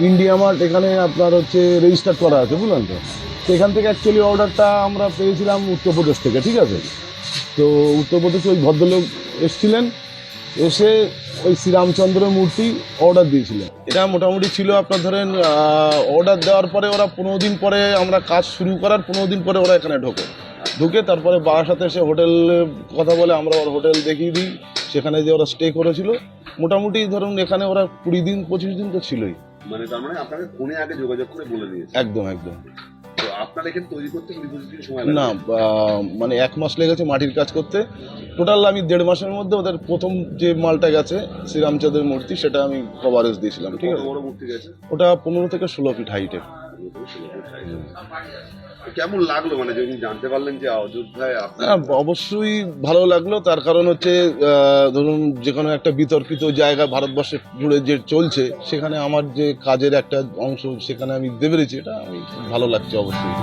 India mart এখানে আপনার হচ্ছে রেজিস্টার করা আছে, বুঝলেন তো। তো এখান থেকে অ্যাকচুয়ালি অর্ডারটা আমরা পেয়েছিলাম উত্তরপ্রদেশ থেকে, ঠিক আছে। তো উত্তরপ্রদেশে ওই ভদ্রলোক এসছিলেন, এসে ওই শ্রীরামচন্দ্রের মূর্তি অর্ডার দিয়েছিলেন। এটা মোটামুটি ছিল আপনার ধরেন অর্ডার দেওয়ার পরে ওরা 15 দিন পরে, আমরা কাজ শুরু করার 15 দিন পরে ওরা এখানে ঢুকে তারপরে বারাসাতে এসে হোটেলে কথা বলে, আমরা ওর হোটেল দেখিয়ে দিই, সেখানে যে ওরা স্টে করেছিল। মোটামুটি ধরুন এখানে ওরা 20 দিন 25 দিন তো ছিলই। মানে তার মানে আপনাকে ফোনে আগে যোগাযোগ করে বলে দিয়েছে? একদম একদম। তো আপনার এখানে তৈরি করতে 20-25 দিন সময় না, লাগে? মানে 1 মাস লেগেছে মাটির কাজ করতে। টোটাল আমি 1.5 মাসের মধ্যে ওদের প্রথম যে মালটা গেছে শ্রীরামচন্দ্রের মূর্তি, সেটা আমি কভারেজ দিয়েছিলাম, ঠিক কত আছে। বড় মূর্তি গেছে? ওটা 15 থেকে 16 ফিট হাইটের। কেমন লাগলো মানে যখন জানতে পারলেন যে অযোধ্যায় আপনার? হ্যাঁ, অবশ্যই ভালো লাগলো। তার কারণ হচ্ছে ধরুন যে কোনো একটা বিতর্কিত জায়গা ভারতবর্ষে জুড়ে যে চলছে, সেখানে আমার যে কাজের একটা অংশ সেখানে আমি দিতে পেরেছি, এটা আমি ভালো লাগছে অবশ্যই।